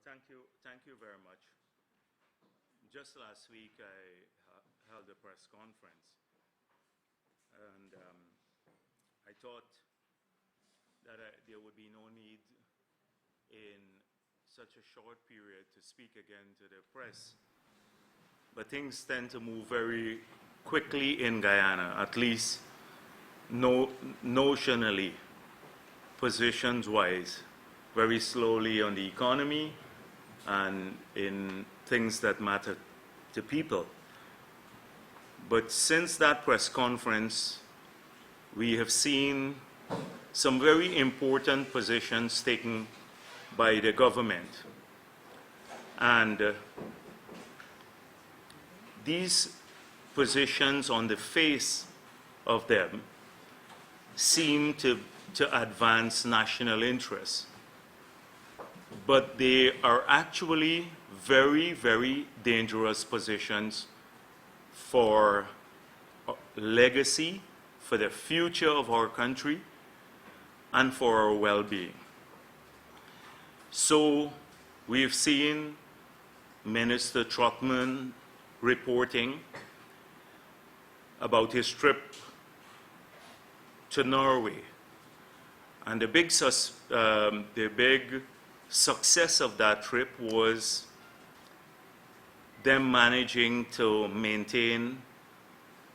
Thank you very much. Just last week, I held a press conference, and I thought that there would be no need in such a short period to speak again to the press. But things tend to move very quickly in Guyana, at least notionally, positions-wise, very slowly on the economy and in things that matter to people. But since that press conference, we have seen some very important positions taken by the government. And these positions, on the face of them, seem to advance national interests. But they are actually very, very dangerous positions for legacy, for the future of our country, and for our well-being. So we've seen Minister Trotman reporting about his trip to Norway. And the big success of that trip was them managing to maintain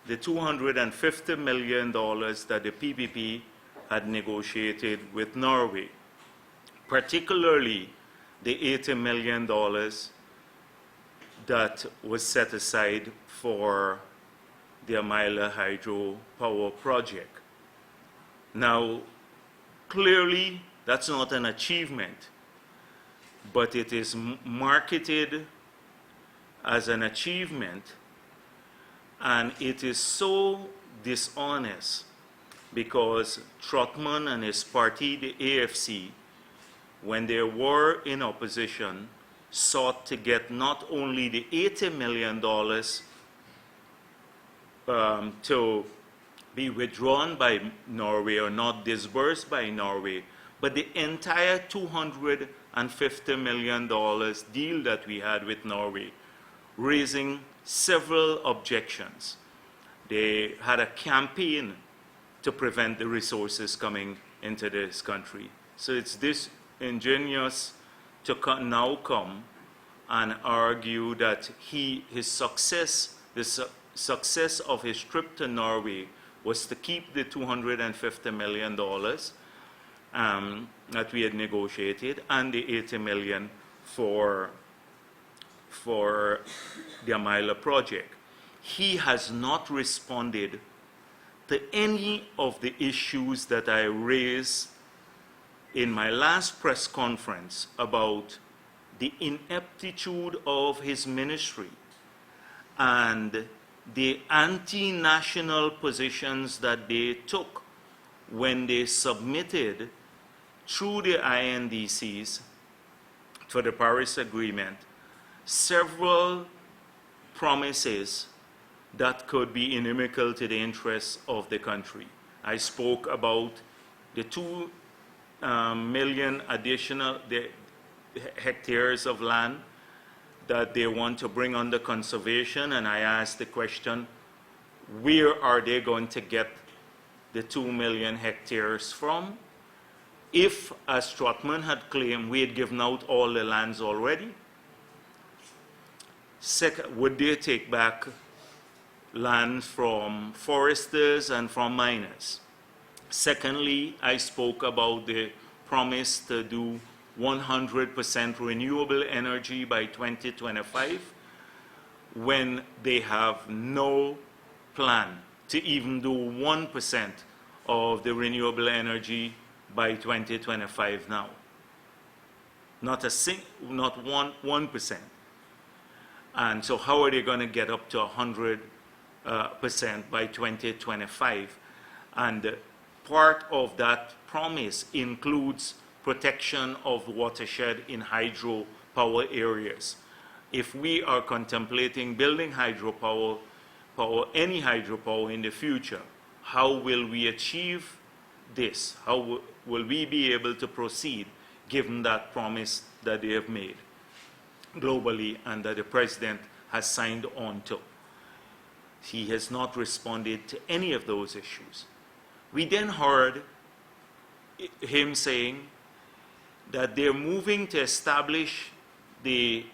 the $250 million that the PPP had negotiated with Norway, particularly the $80 million that was set aside for the Amila hydro power project. Now, clearly, that's not an achievement, but it is marketed as an achievement, and it is so dishonest because Trotman and his party, the AFC, when they were in opposition, sought to get not only the $80 million to be withdrawn by Norway or not disbursed by Norway, but the entire $250 million deal that we had with Norway, raising several objections. They had a campaign to prevent the resources coming into this country. So it's disingenuous to now come and argue that the success of his trip to Norway was to keep the $250 million that we had negotiated and the $80 million for the Amila project. He has not responded to any of the issues that I raised in my last press conference about the ineptitude of his ministry and the anti-national positions that they took when they submitted through the INDCs for the Paris Agreement several promises that could be inimical to the interests of the country. I spoke about the 2 million additional hectares of land that they want to bring under conservation, and I asked the question, where are they going to get the 2 million hectares from? If, as Trotman had claimed, we had given out all the lands already, would they take back land from foresters and from miners? Secondly, I spoke about the promise to do 100% renewable energy by 2025 when they have no plan to even do 1% of the renewable energy by 2025 now. Not 1%. And so how are they going to get up to 100% by 2025? And part of that promise includes protection of watershed in hydropower areas. If we are contemplating building any hydropower in the future, how will we achieve this? How will we be able to proceed given that promise that they have made? globally and that the president has signed on to. He has not responded to any of those issues. We then heard him saying that they're moving to establish the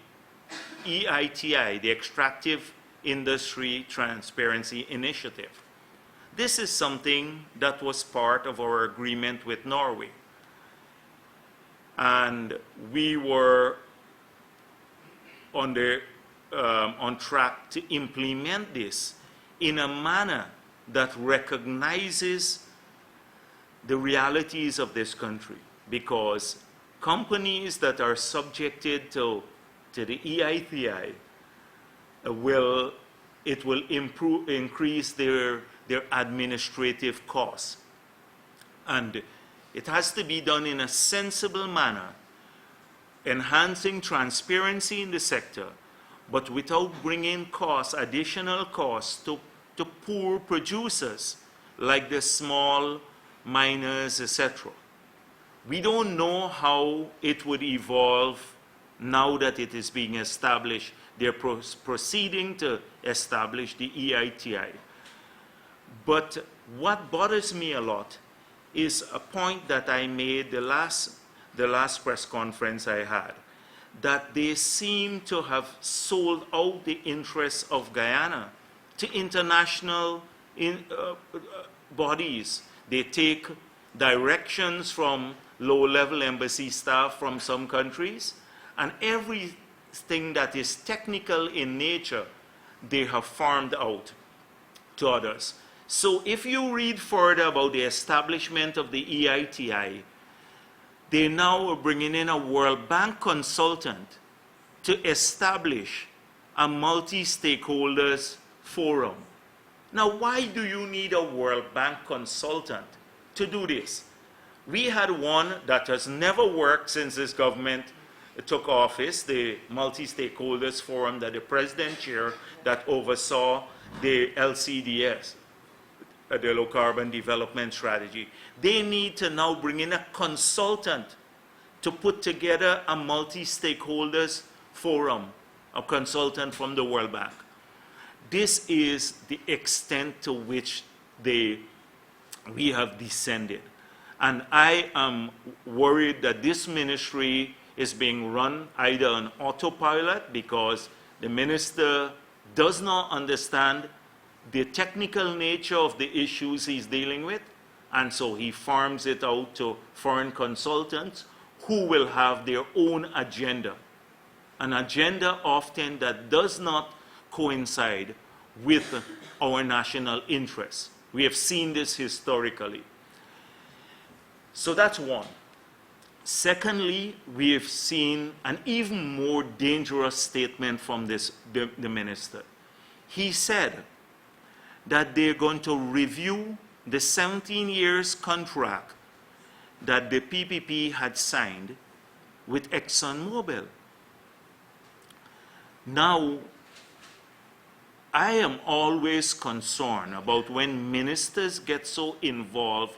EITI, the Extractive Industry Transparency Initiative. This is something that was part of our agreement with Norway. And we were on track to implement this in a manner that recognizes the realities of this country, because companies that are subjected to the EITI will increase their administrative costs. And it has to be done in a sensible manner, enhancing transparency in the sector, but without bringing costs, additional costs to poor producers like the small miners, etc. We don't know how it would evolve now that it is being established. They're proceeding to establish the EITI. But what bothers me a lot is a point that I made the last press conference I had, that they seem to have sold out the interests of Guyana to international bodies. They take directions from low-level embassy staff from some countries, and everything that is technical in nature, they have farmed out to others. So if you read further about the establishment of the EITI, they now are bringing in a World Bank consultant to establish a multi-stakeholders forum. Now, why do you need a World Bank consultant to do this? We had one that has never worked since this government took office, the multi-stakeholders forum that the president chaired, that oversaw the LCDS, the low carbon development strategy. They need to now bring in a consultant to put together a multi-stakeholders forum, a consultant from the World Bank. This is the extent to which we have descended. And I am worried that this ministry is being run either on autopilot because the minister does not understand the technical nature of the issues he's dealing with, and so he farms it out to foreign consultants who will have their own agenda, an agenda often that does not coincide with our national interests. We have seen this historically. So that's one. Secondly, we have seen an even more dangerous statement from the minister. He said that they're going to review the 17 years contract that the PPP had signed with ExxonMobil. Now, I am always concerned about when ministers get so involved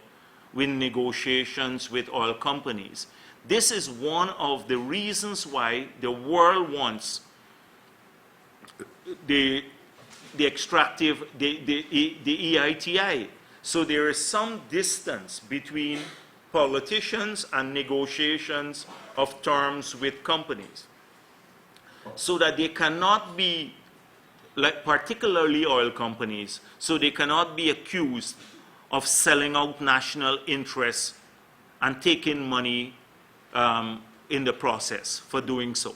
with negotiations with oil companies. This is one of the reasons why the world wants the extractive, the EITI. So there is some distance between politicians and negotiations of terms with companies, so that they cannot be, like particularly oil companies, so they cannot be accused of selling out national interests and taking money in the process for doing so.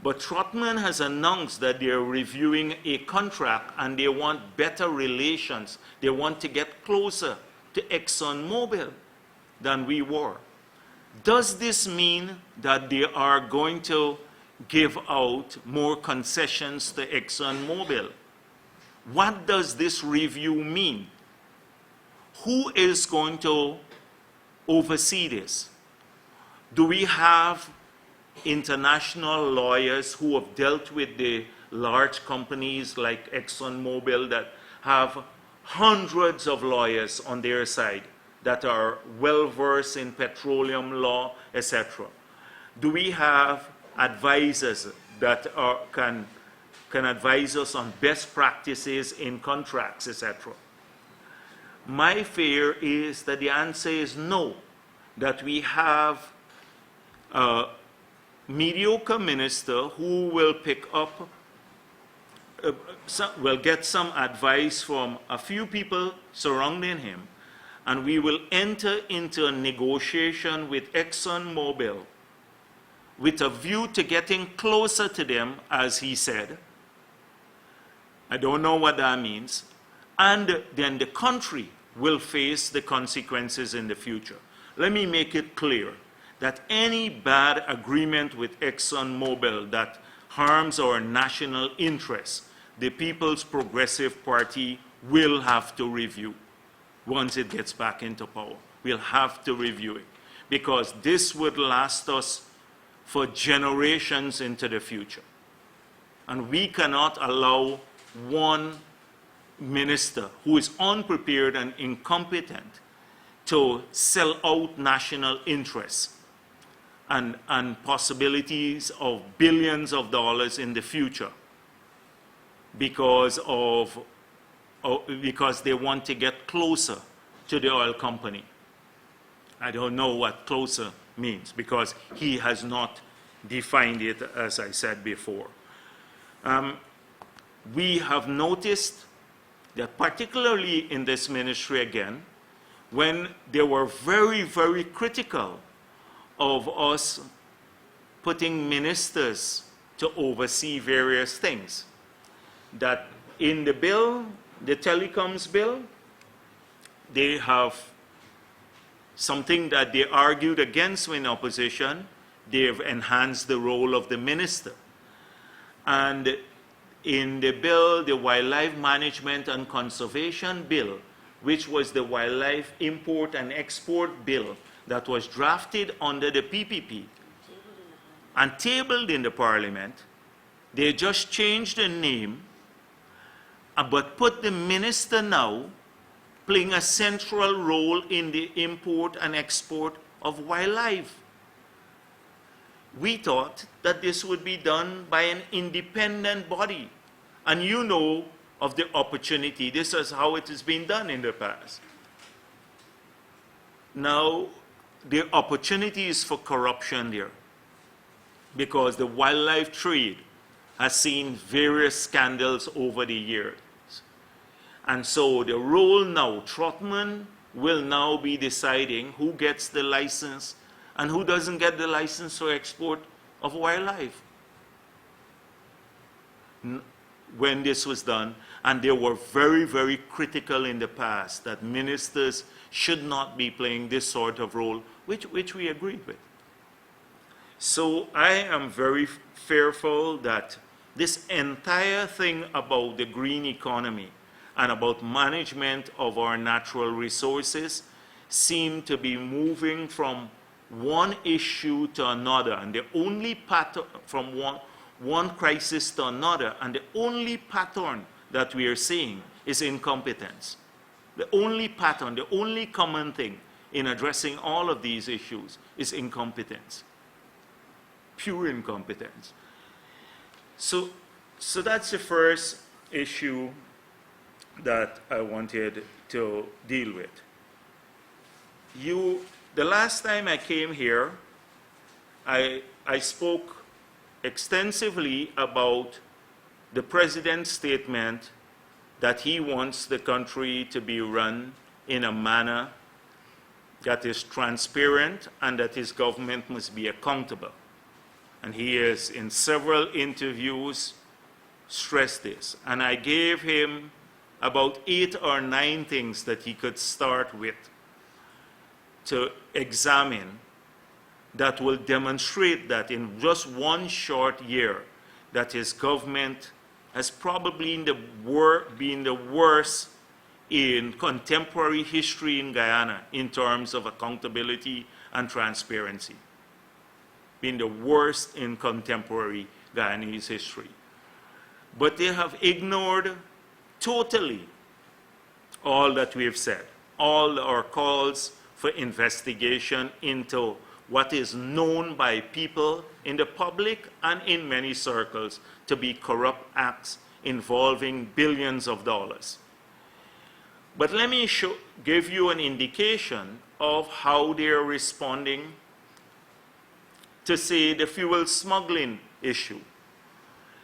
But Trotman has announced that they're reviewing a contract and they want better relations. They want to get closer to ExxonMobil than we were. Does this mean that they are going to give out more concessions to ExxonMobil? What does this review mean? Who is going to oversee this? Do we have international lawyers who have dealt with the large companies like ExxonMobil that have hundreds of lawyers on their side that are well versed in petroleum law, etc.? Do we have advisors that can advise us on best practices in contracts, etc. My fear is that the answer is no, that we have a mediocre minister who will pick up, will get some advice from a few people surrounding him, and we will enter into a negotiation with ExxonMobil with a view to getting closer to them, as he said. I don't know what that means. And then the country will face the consequences in the future. Let me make it clear that any bad agreement with ExxonMobil that harms our national interests, the People's Progressive Party will have to review once it gets back into power. We'll have to review it, because this would last us for generations into the future. And we cannot allow one minister who is unprepared and incompetent to sell out national interests and possibilities of billions of dollars in the future because they want to get closer to the oil company. I don't know what closer means, because he has not defined it, as I said before. We have noticed that particularly in this ministry again, when they were very, very critical of us putting ministers to oversee various things, that in the bill, the telecoms bill, they have something that they argued against in opposition. They have enhanced the role of the minister. And in the bill, the Wildlife Management and Conservation Bill, which was the Wildlife Import and Export Bill that was drafted under the PPP and tabled in the Parliament, they just changed the name, but put the minister now playing a central role in the import and export of wildlife. We thought that this would be done by an independent body. And you know of the opportunity. This is how it has been done in the past. Now, the opportunity is for corruption there, because the wildlife trade has seen various scandals over the years. And so the role now, Trotman will now be deciding who gets the license and who doesn't get the license for export of wildlife. When this was done, and they were very, very critical in the past that ministers should not be playing this sort of role, which we agreed with. So I am very fearful that this entire thing about the green economy and about management of our natural resources seem to be moving from one issue to another, and the only pattern from one crisis to another, and the only pattern that we are seeing is incompetence. The only pattern, the only common thing in addressing all of these issues is incompetence. Pure incompetence. So that's the first issue that I wanted to deal with. The last time I came here, I spoke extensively about the president's statement that he wants the country to be run in a manner that is transparent and that his government must be accountable. And he has, in several interviews, stressed this. And I gave him about 8 or 9 things that he could start with to examine that will demonstrate that in just one short year that his government has probably been the worst in contemporary history in Guyana in terms of accountability and transparency. Been the worst in contemporary Guyanese history. But they have ignored totally all that we have said, all our calls for investigation into what is known by people in the public and in many circles to be corrupt acts involving billions of dollars. But let me give you an indication of how they are responding to, say, the fuel smuggling issue.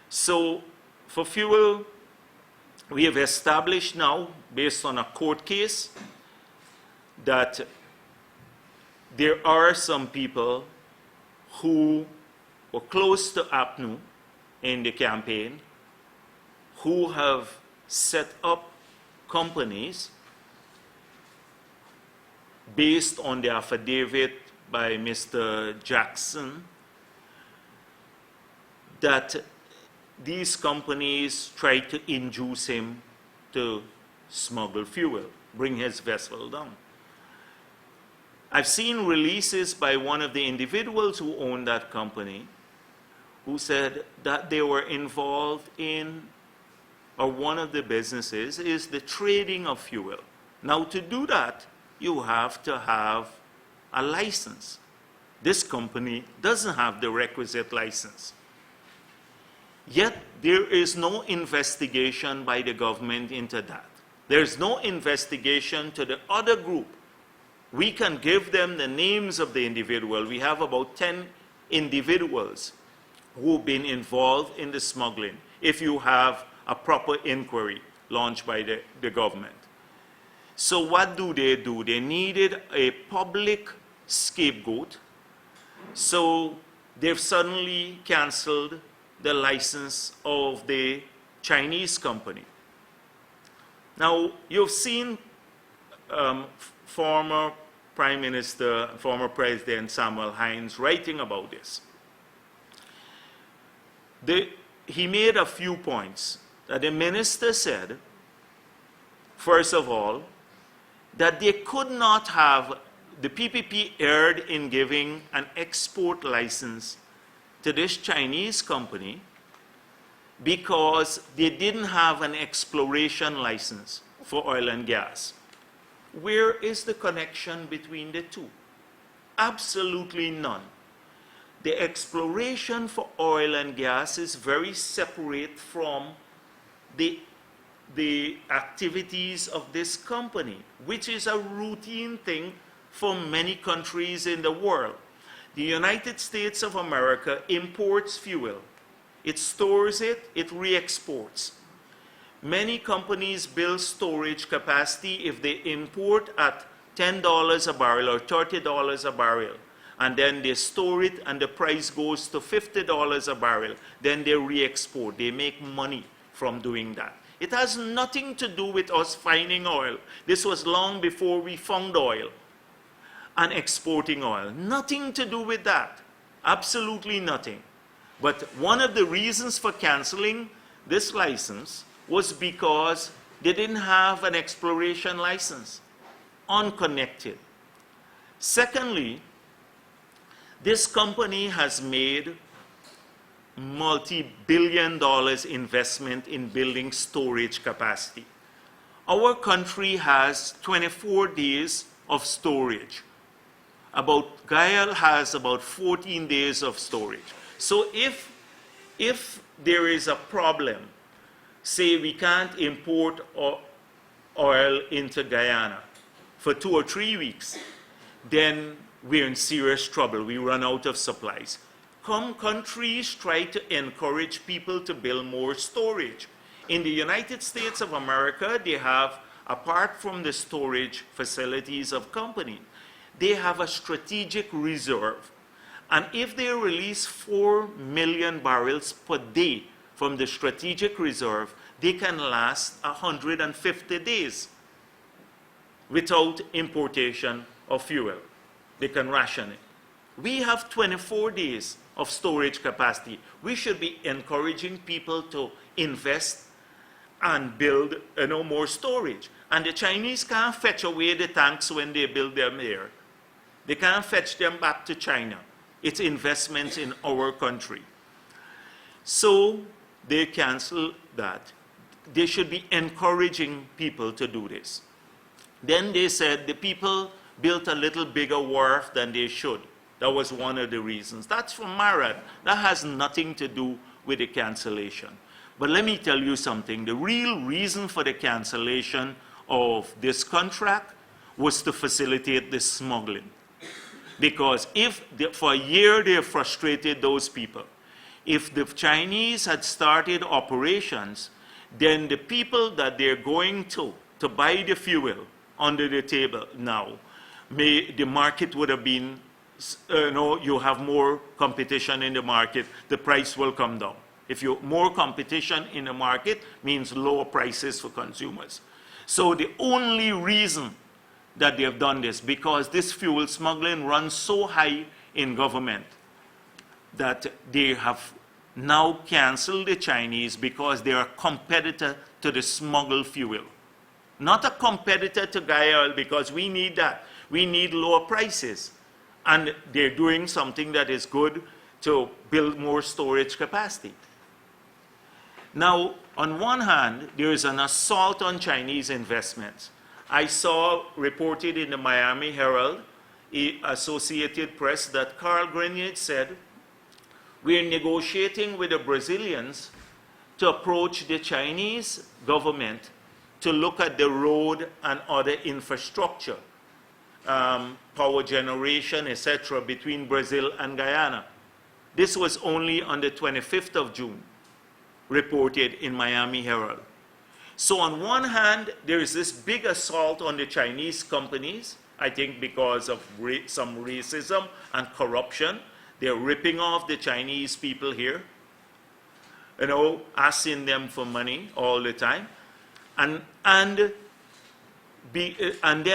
So for fuel, we have established now, based on a court case, that there are some people who were close to APNU in the campaign who have set up companies based on the affidavit by Mr. Jackson that these companies tried to induce him to smuggle fuel, bring his vessel down. I've seen releases by one of the individuals who owned that company who said that they were involved in, or one of the businesses is the trading of fuel. Now, to do that, you have to have a license. This company doesn't have the requisite license. Yet, there is no investigation by the government into that. There's no investigation to the other group. We can give them the names of the individual. We have about 10 individuals who've been involved in the smuggling, if you have a proper inquiry launched by the government. So what do? They needed a public scapegoat, so they've suddenly canceled the license of the Chinese company. Now, you've seen former Prime Minister, former President Samuel Hines writing about this. He made a few points that the minister said, first of all, that they could not have, the PPP erred in giving an export license to this Chinese company because they didn't have an exploration license for oil and gas. Where is the connection between the two? Absolutely none. The exploration for oil and gas is very separate from the activities of this company, which is a routine thing for many countries in the world. The United States of America imports fuel. It stores it, it re-exports. Many companies build storage capacity if they import at $10 a barrel or $30 a barrel, and then they store it and the price goes to $50 a barrel, then they re-export. They make money from doing that. It has nothing to do with us finding oil. This was long before we found oil and exporting oil. Nothing to do with that. Absolutely nothing. But one of the reasons for canceling this license was because they didn't have an exploration license, unconnected. Secondly, this company has made multi-billion dollars investment in building storage capacity. Our country has 24 days of storage. Guyana has about 14 days of storage. So if there is a problem, say we can't import oil into Guyana for 2 or 3 weeks, then we're in serious trouble. We run out of supplies. Countries try to encourage people to build more storage. In the United States of America, they have, apart from the storage facilities of companies, they have a strategic reserve. And if they release 4 million barrels per day from the strategic reserve, they can last 150 days without importation of fuel. They can ration it. We have 24 days of storage capacity. We should be encouraging people to invest and build more storage. And the Chinese can't fetch away the tanks when they build them here. They can't fetch them back to China. It's investments in our country. So they cancel that. They should be encouraging people to do this. Then they said the people built a little bigger wharf than they should. That was one of the reasons. That's from Bharrat. That has nothing to do with the cancellation. But let me tell you something. The real reason for the cancellation of this contract was to facilitate the smuggling. Because for a year they frustrated those people. If the Chinese had started operations, then the people that they're going to buy the fuel under the table now, the market would have been, you have more competition in the market, the price will come down. If you more competition in the market means lower prices for consumers. So the only reason that they have done this, because this fuel smuggling runs so high in government, that they have now canceled the Chinese because they are a competitor to the smuggled fuel. Not a competitor to Gaia, because we need that. We need lower prices. And they're doing something that is good to build more storage capacity. Now, on one hand, there is an assault on Chinese investments. I saw reported in the Miami Herald, Associated Press, that Carl Greenidge said, we're negotiating with the Brazilians to approach the Chinese government to look at the road and other infrastructure, power generation, etc., between Brazil and Guyana. This was only on the 25th of June, reported in Miami Herald. So on one hand, there is this big assault on the Chinese companies, I think because of some racism and corruption. They're ripping off the Chinese people here, asking them for money all the time. And then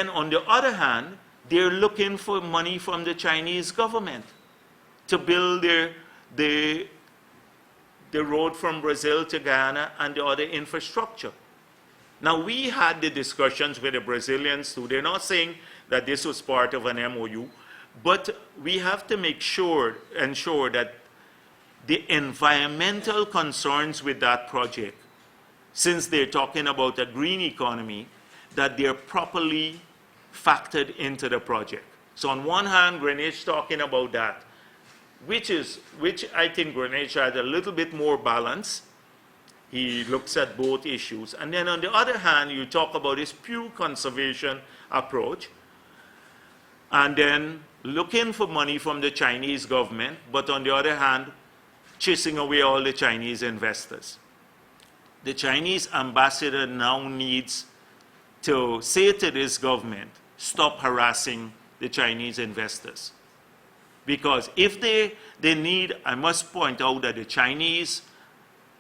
on the other hand, they're looking for money from the Chinese government to build the road from Brazil to Guyana and the other infrastructure. Now, we had the discussions with the Brazilians too. They're not saying that this was part of an MOU, but we have to ensure that the environmental concerns with that project, since they're talking about a green economy, that they're properly factored into the project. So on one hand, Greenidge talking about that, which I think Greenidge had a little bit more balance. He looks at both issues. And then on the other hand, you talk about this pure conservation approach, and then looking for money from the Chinese government, but on the other hand, chasing away all the Chinese investors. The Chinese ambassador now needs to say to this government, stop harassing the Chinese investors. Because if they need, I must point out that the Chinese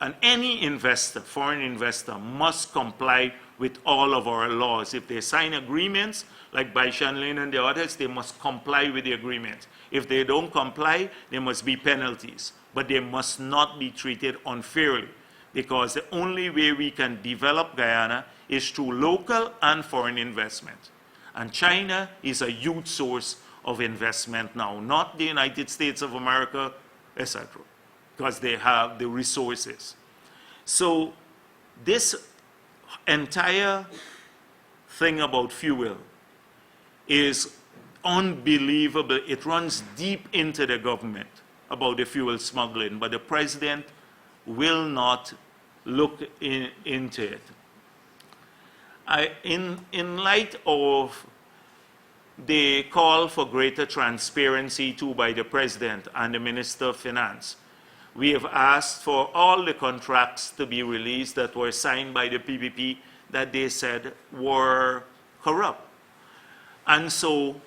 and any investor, foreign investor, must comply with all of our laws. If they sign agreements, like Bai Shanlin and the others, they must comply with the agreement. If they don't comply, there must be penalties. But they must not be treated unfairly, because the only way we can develop Guyana is through local and foreign investment. And China is a huge source of investment now, not the United States of America, etc., because they have the resources. So this entire thing about fuel is unbelievable. It runs deep into the government about the fuel smuggling, but the president will not look into it. In light of the call for greater transparency too by the president and the Minister of Finance, we have asked for all the contracts to be released that were signed by the PPP that they said were corrupt. And so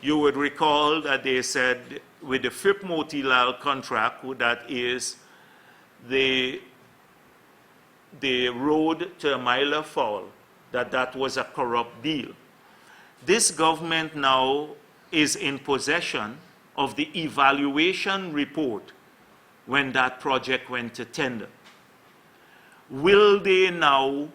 you would recall that they said with the FIP Motilal contract, that is the road to Myla Fall, that was a corrupt deal. This government now is in possession of the evaluation report when that project went to tender. Will they now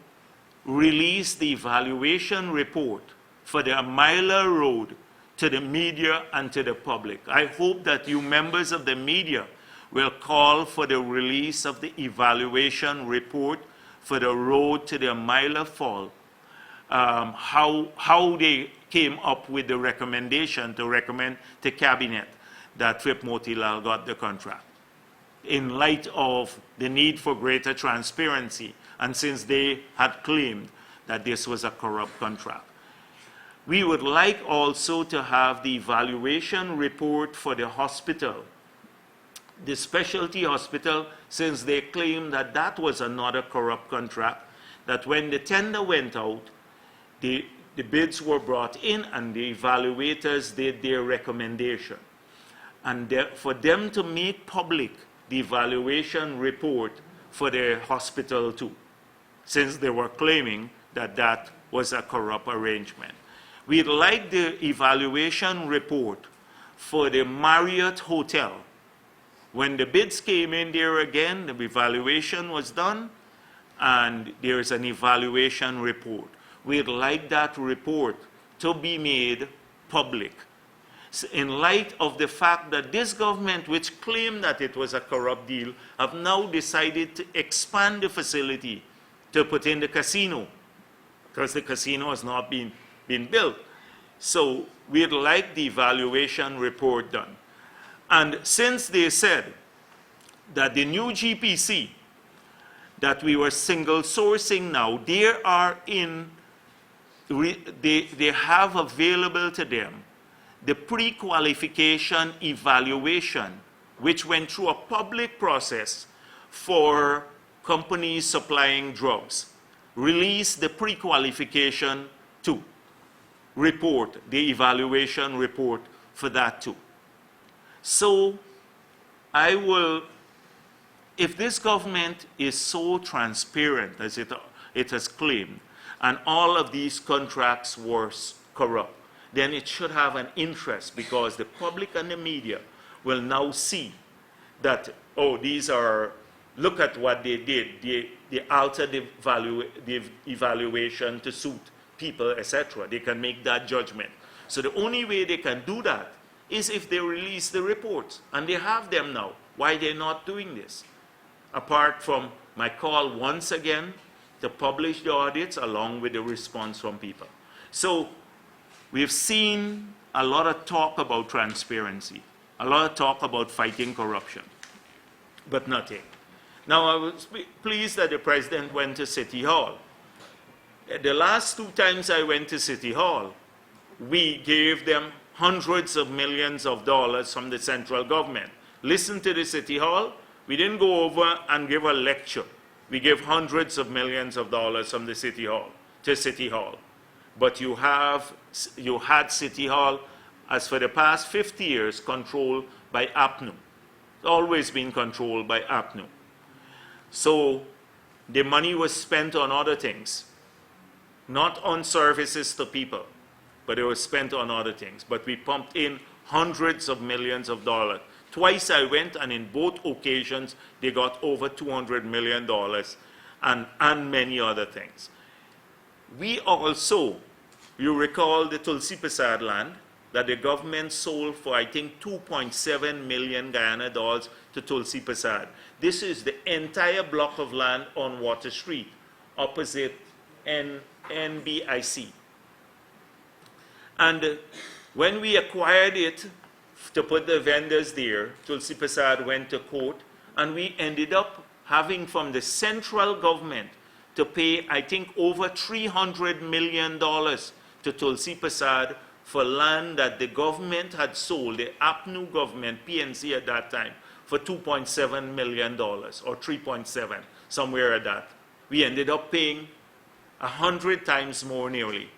release the evaluation report for the Myla Road to the media and to the public? I hope that you members of the media will call for the release of the evaluation report for the road to the Myla Fall, how they came up with the recommendation to recommend to Cabinet that Trip Motilal got the contract, in light of the need for greater transparency, and since they had claimed that this was a corrupt contract. We would like also to have the evaluation report for the hospital, the specialty hospital, since they claim that that was another corrupt contract, that when the tender went out, the bids were brought in and the evaluators did their recommendation. And for them to make public the evaluation report for the hospital too, since they were claiming that that was a corrupt arrangement. We'd like the evaluation report for the Marriott Hotel. When the bids came in there again, the evaluation was done, and there is an evaluation report. We'd like that report to be made public, in light of the fact that this government, which claimed that it was a corrupt deal, have now decided to expand the facility to put in the casino, because the casino has not been built. So we'd like the evaluation report done. And since they said that the new GPC that we were single sourcing now, they have available to them the pre-qualification evaluation, which went through a public process for companies supplying drugs, released the pre-qualification to report, the evaluation report for that too. So I will, if this government is so transparent as it has claimed, and all of these contracts were corrupt, then it should have an interest, because the public and the media will now see that, oh, these are, look at what they did. They altered the evaluation to suit people, etc. They can make that judgment. So the only way they can do that is if they release the reports, and they have them now. Why they're not doing this? Apart from my call once again to publish the audits along with the response from people. So we've seen a lot of talk about transparency, a lot of talk about fighting corruption, but nothing. Now, I was pleased that the president went to City Hall. The last 2 times I went to City Hall, we gave them hundreds of millions of dollars from the central government. Listen to the City Hall. We didn't go over and give a lecture. We gave hundreds of millions of dollars from the City Hall to City Hall. But you had City Hall, as for the past 50 years, controlled by APNU. It's always been controlled by APNU. So the money was spent on other things, not on services to people, but it was spent on other things. But we pumped in hundreds of millions of dollars. Twice I went, and in both occasions, they got over $200 million and many other things. We also, you recall the Tulsi Prasad land that the government sold for, I think, 2.7 million Guyana dollars to Tulsi Prasad. This is the entire block of land on Water Street, opposite NBIC. And when we acquired it to put the vendors there, Tulsi Prasad went to court, and we ended up having from the central government to pay, I think, over $300 million to Tulsi Prasad for land that the government had sold, the APNU government, PNC at that time, for $2.7 million, or 3.7, somewhere at that. We ended up paying 100 times more nearly.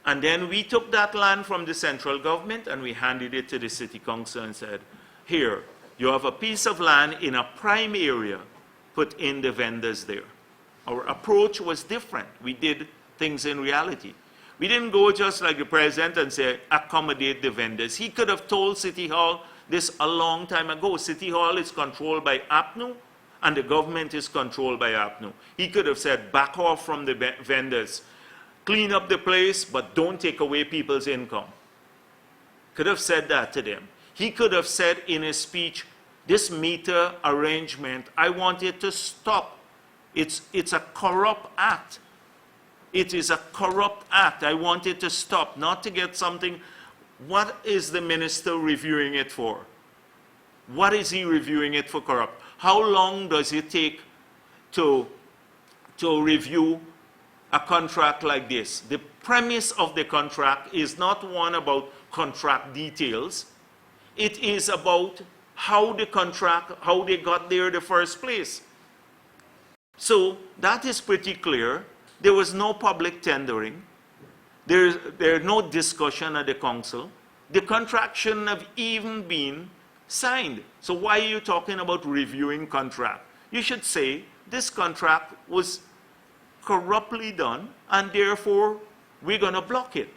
And then we took that land from the central government and we handed it to the city council and said, here, you have a piece of land in a prime area, put in the vendors there. Our approach was different. We did things in reality. We didn't go just like the president and say, accommodate the vendors. He could have told City Hall this a long time ago. City Hall is controlled by APNU, and the government is controlled by APNU. He could have said, back off from the vendors. Clean up the place, but don't take away people's income. Could have said that to them. He could have said in his speech, this meter arrangement, I want it to stop. It's a corrupt act. It is a corrupt act. I want it to stop, not to get something What is the minister reviewing it for? What is he reviewing it for corrupt? How long does it take to review a contract like this? The premise of the contract is not one about contract details. It is about how the contract, how they got there in the first place. So that is pretty clear. There was no public tendering. There's no discussion at the council. The contract shouldn't have even been signed. So why are you talking about reviewing contract? You should say this contract was corruptly done and therefore we're going to block it.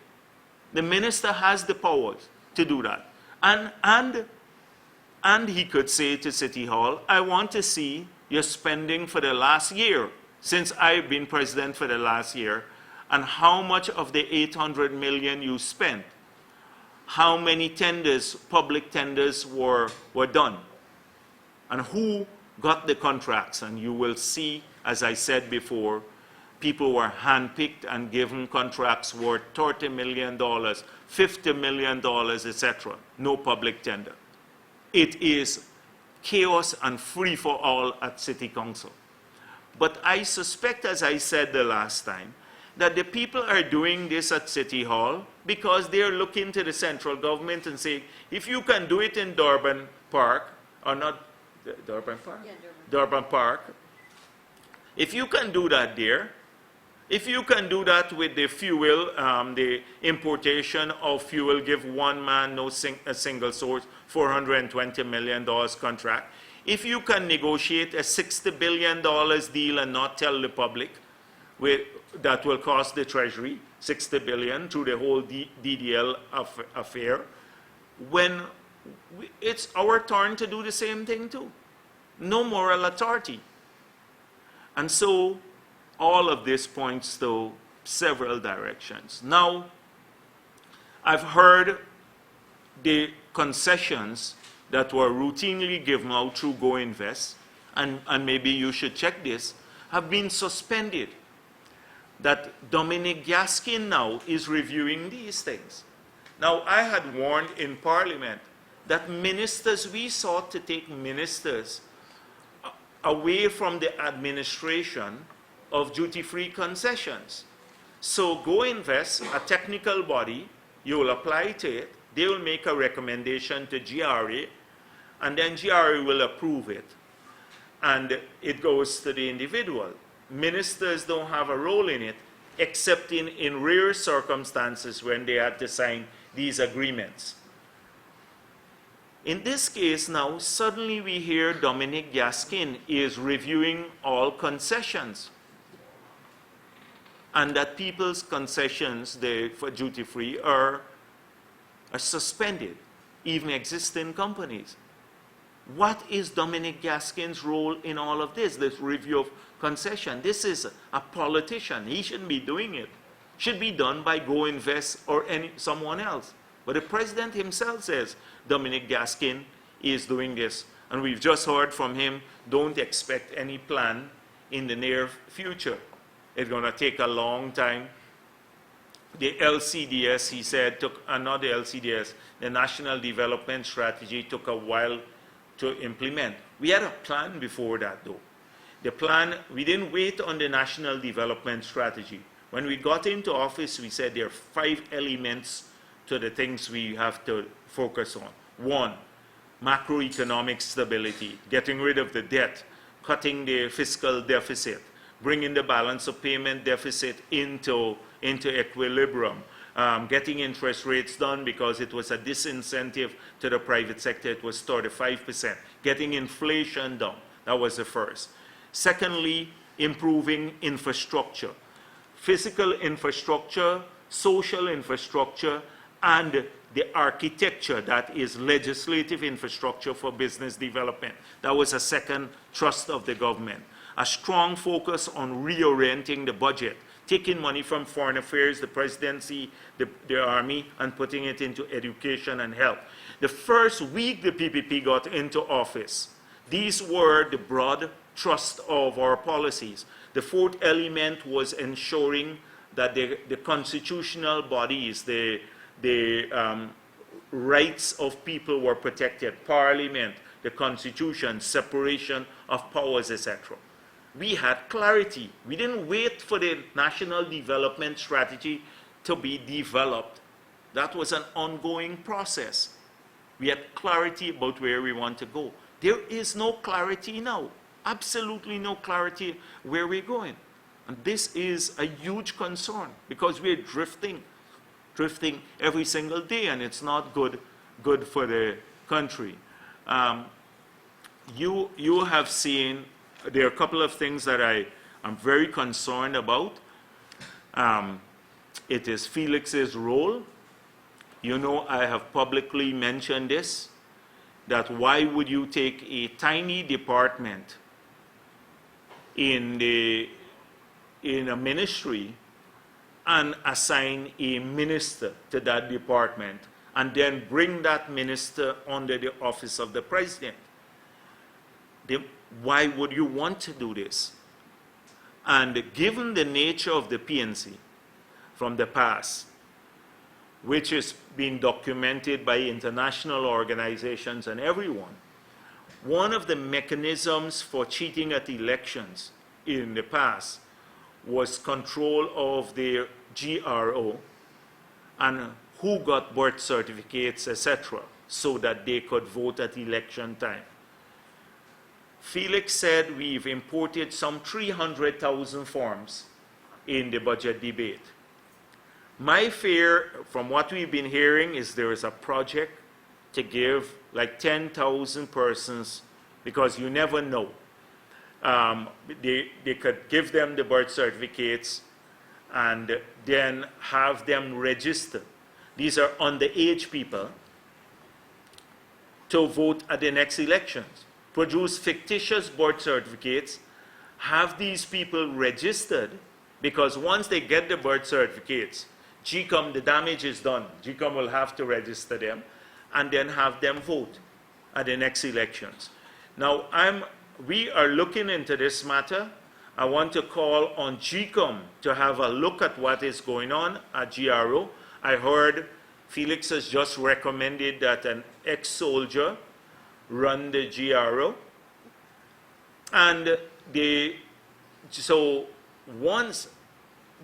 The minister has the powers to do that. And he could say to City Hall, I want to see your spending for the last year, since I've been president for the last year, and how much of the 800 million you spent, how many tenders, public tenders were done, and who got the contracts. And you will see, as I said before, people were handpicked and given contracts worth $30 million, $50 million, etc. No public tender. It is chaos and free for all at City Council. But I suspect, as I said the last time, that the people are doing this at City Hall because they're looking to the central government and saying, if you can do it in Durban Park, or not Durban Park? Yeah, Durban Park. If you can do that there, if you can do that with the fuel, the importation of fuel, give one man a single source, $420 million contract. If you can negotiate a $60 billion deal and not tell the public that will cost the Treasury $60 billion through the whole DDL affair, when it's our turn to do the same thing too. No moral authority. And so all of this points to several directions. Now, I've heard the concessions that were routinely given out through Go Invest, and maybe you should check this, have been suspended. That Dominic Gaskin now is reviewing these things. Now, I had warned in Parliament that ministers, we sought to take ministers away from the administration of duty-free concessions. So Go Invest, a technical body, you will apply to it, they will make a recommendation to GRA, and then GRA will approve it. And it goes to the individual. Ministers don't have a role in it, except in rare circumstances when they had to sign these agreements. In this case now, suddenly we hear Dominic Gaskin is reviewing all concessions, and that people's concessions for duty-free are suspended, even existing companies. What is Dominic Gaskin's role in all of this review of concession? This is a politician. He shouldn't be doing it. It should be done by Go Invest or someone else. But the president himself says Dominic Gaskin is doing this. And we've just heard from him, don't expect any plan in the near future. It's going to take a long time. The LCDS, he said, not the LCDS, the National Development Strategy took a while to implement. We had a plan before that, though. The plan, we didn't wait on the National Development Strategy. When we got into office, we said there are 5 elements to the things we have to focus on. 1, macroeconomic stability, getting rid of the debt, cutting the fiscal deficit, bringing the balance of payment deficit into equilibrium, getting interest rates down because it was a disincentive to the private sector. It was 35%. Getting inflation down. That was the first. Secondly, improving infrastructure. Physical infrastructure, social infrastructure, and the architecture, that is legislative infrastructure for business development. That was a second thrust of the government. A strong focus on reorienting the budget, taking money from foreign affairs, the presidency, the army, and putting it into education and health. The first week the PPP got into office, these were the broad thrust of our policies. The 4th element was ensuring that the constitutional bodies, the rights of people were protected, Parliament, the Constitution, separation of powers, etc. We had clarity. We didn't wait for the National Development Strategy to be developed. That was an ongoing process. We had clarity about where we want to go. There is no clarity now. Absolutely no clarity where we're going. And this is a huge concern because we're drifting every single day, and it's not good for the country. You have seen, there are a couple of things that I'm very concerned about. It is Felix's role. You know, I have publicly mentioned this, that why would you take a tiny department in a ministry and assign a minister to that department and then bring that minister under the office of the president? Why would you want to do this? And given the nature of the PNC from the past, which is being documented by international organizations and everyone, one of the mechanisms for cheating at elections in the past was control of the GRO and who got birth certificates, etc., so that they could vote at election time. Felix said we've imported some 300,000 forms in the budget debate. My fear, from what we've been hearing, is there is a project to give like 10,000 persons, because you never know. They could give them the birth certificates and then have them register. These are underage people to vote at the next elections. Produce fictitious birth certificates, have these people registered, because once they get the birth certificates, GCOM, the damage is done. GCOM will have to register them and then have them vote at the next elections. Now, we are looking into this matter. I want to call on GCOM to have a look at what is going on at GRO. I heard Felix has just recommended that an ex-soldier run the GRO. And so once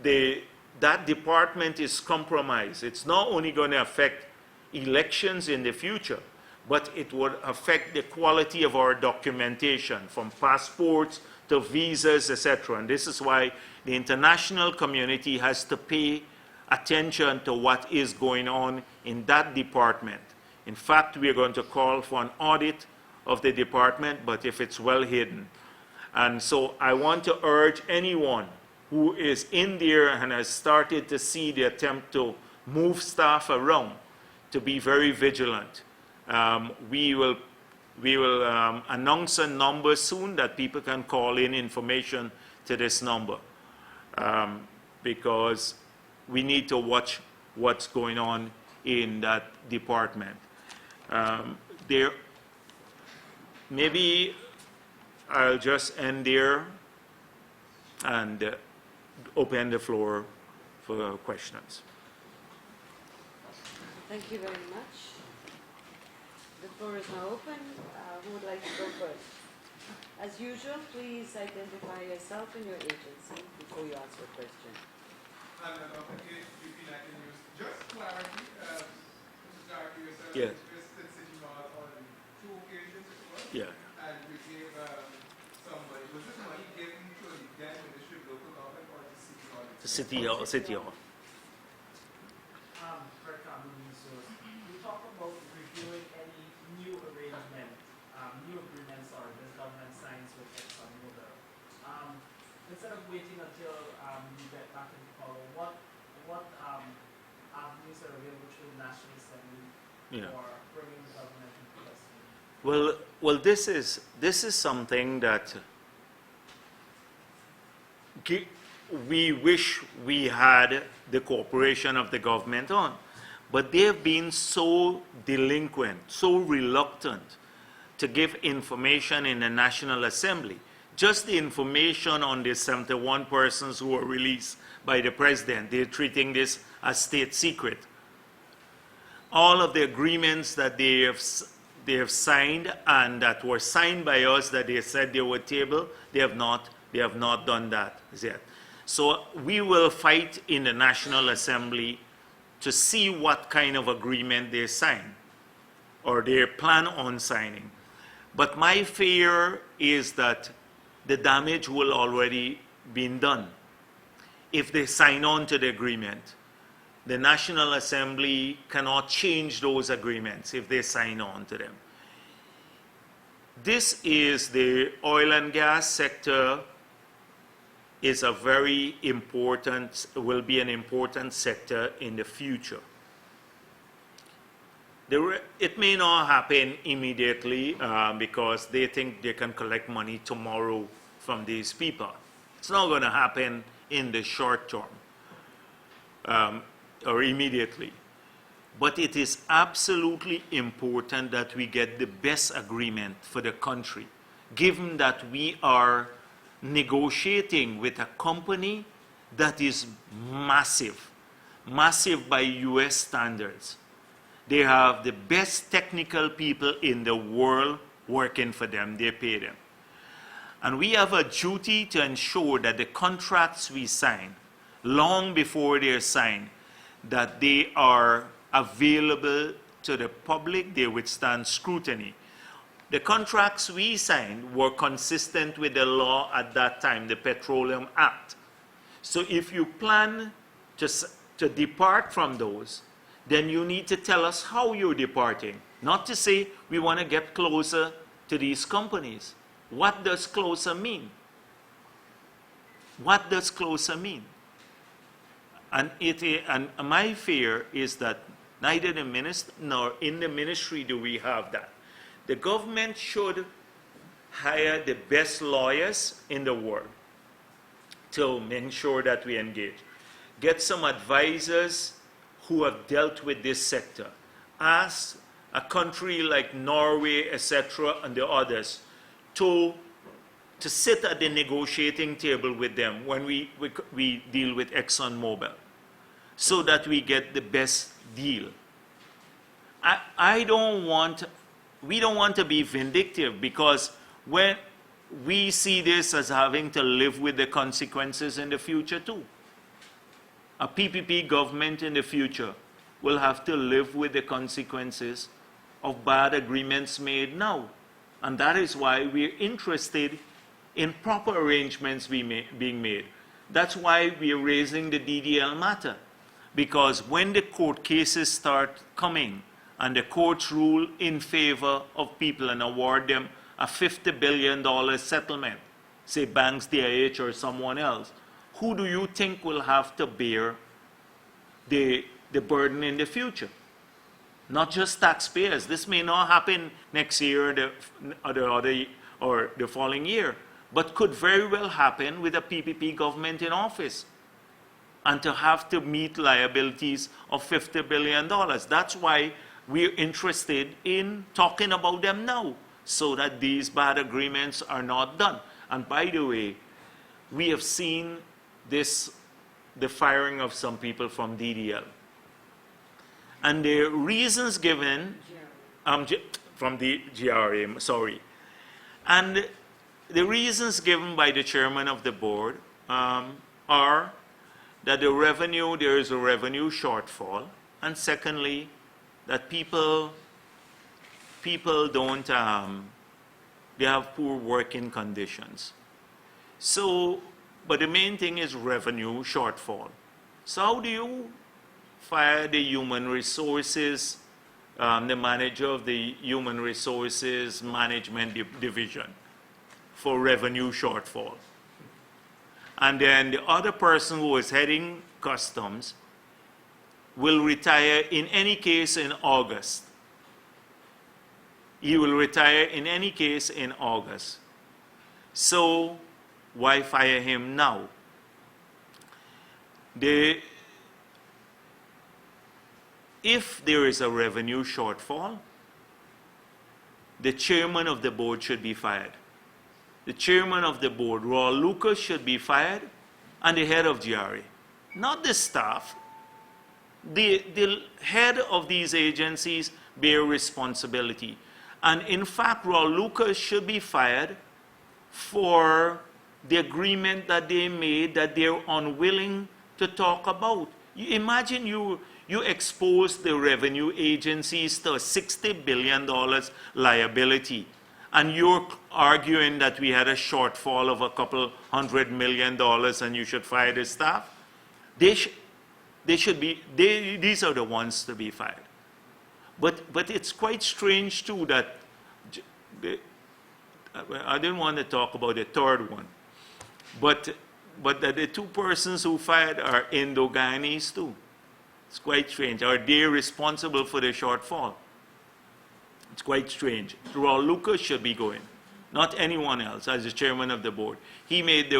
that department is compromised, it's not only going to affect elections in the future, but it would affect the quality of our documentation, from passports to visas, etc. And this is why the international community has to pay attention to what is going on in that department. In fact, we are going to call for an audit of the department, but if it's well hidden. And so I want to urge anyone who is in there and has started to see the attempt to move staff around to be very vigilant. We will announce a number soon that people can call in information to this number, because we need to watch what's going on in that department. Maybe I'll just end there and open the floor for questions. Thank you very much. The floor is now open. Who would like to go first? As usual, please identify yourself and your agency before you ask your question. And if you feel I can use just clarity, Mrs. Garvey, yourself, Yeah. visited City Hall on 2 occasions, it was? Yeah. And we gave somebody, was this money given to the then Ministry of Local Government or the City Hall? The City Hall. We talk about reviewing any new arrangement, new agreements or this government signs with ExxonMobil. Instead of waiting until we get back into power, what avenues are available through the National Assembly for bringing the government into custody? Well, this is something that we wish we had the cooperation of the government on, but they have been so delinquent, so reluctant to give information in the National Assembly. Just the information on the 71 persons who were released by the president, they're treating this as state secret. all of the agreements that they have signed and that were signed by us that they said they would table, they have not done that yet. So we will fight in the National Assembly to see what kind of agreement they sign or they plan on signing. But my fear is that the damage will already been done. If they sign on to the agreement, the National Assembly cannot change those agreements if they sign on to them. This is the oil and gas sector is a very important, will be an important sector in the future. It may not happen immediately because they think they can collect money tomorrow from these people. It's not going to happen in the short term or immediately. But it is absolutely important that we get the best agreement for the country, given that we are negotiating with a company that is massive by US standards. They have the best technical people in the world working for them. They pay them. And we have a duty to ensure that the contracts we sign, long before they're signed, that they are available to the public, they withstand scrutiny. The contracts we signed were consistent with the law at that time, the Petroleum Act. So if you plan to depart from those, then you need to tell us how you're departing. Not to say we want to get closer to these companies. What does closer mean? What does closer mean? And my fear is that neither the minister nor in the ministry do we have that. The government should hire the best lawyers in the world to ensure that we engage. Get some advisors who have dealt with this sector. Ask a country like Norway, etc., and the others to sit at the negotiating table with them when we deal with ExxonMobil, so that we get the best deal. We don't want to be vindictive, because when we see this as having to live with the consequences in the future too. A PPP government in the future will have to live with the consequences of bad agreements made now. And that is why we're interested in proper arrangements being made. That's why we're raising the DDL matter. Because when the court cases start coming and the courts rule in favor of people and award them a $50 billion settlement, say Banks DIH or someone else, who do you think will have to bear the burden in the future? Not just taxpayers. This may not happen next year or the following year, but could very well happen with a PPP government in office, and to have to meet liabilities of $50 billion. That's why we're interested in talking about them now, so that these bad agreements are not done. And by the way, we have seen the firing of some people from DDL. And the reasons given, from the GRA, sorry. And the reasons given by the chairman of the board are that there is a revenue shortfall, and secondly, that people don't, they have poor working conditions. So, but the main thing is revenue shortfall. So how do you fire the human resources, the manager of the human resources management division for revenue shortfall? And then the other person who is heading customs will retire in any case in August. He will retire in any case in August. So why fire him now? If there is a revenue shortfall, the chairman of the board should be fired. The chairman of the board, Raul Lucas, should be fired, and the head of GRA. Not the staff, the head of these agencies bear responsibility. And in fact, Raul Lucas should be fired for the agreement that they made that they're unwilling to talk about. You imagine you expose the revenue agencies to a $60 billion liability, and you're arguing that we had a shortfall of a couple $100 million and you should fire the staff. These are the ones to be fired. But it's quite strange too that I didn't want to talk about the third one, but that the two persons who fired are Indo-Guyanese too. It's quite strange. Are they responsible for the shortfall? It's quite strange. Raul Lucas should be going, not anyone else, as the chairman of the board. He made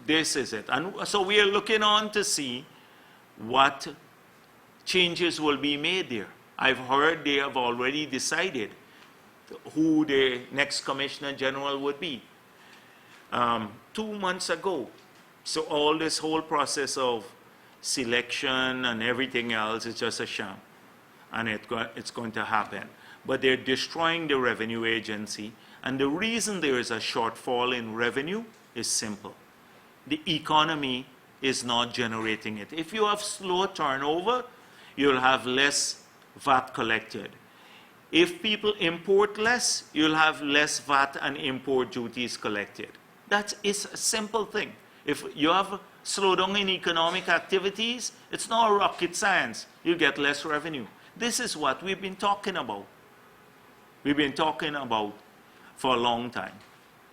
this is it. And so we are looking on to see what changes will be made there. I've heard they have already decided who the next Commissioner General would be 2 months ago. So all this whole process of selection and everything else is just a sham. And it's going to happen. But they're destroying the revenue agency. And the reason there is a shortfall in revenue is simple. The economy is not generating it. If you have slow turnover, you'll have less VAT collected. If people import less, you'll have less VAT and import duties collected. That is a simple thing. If you have a slowdown in economic activities, it's not rocket science. You get less revenue. This is what we've been talking about. We've been talking about for a long time.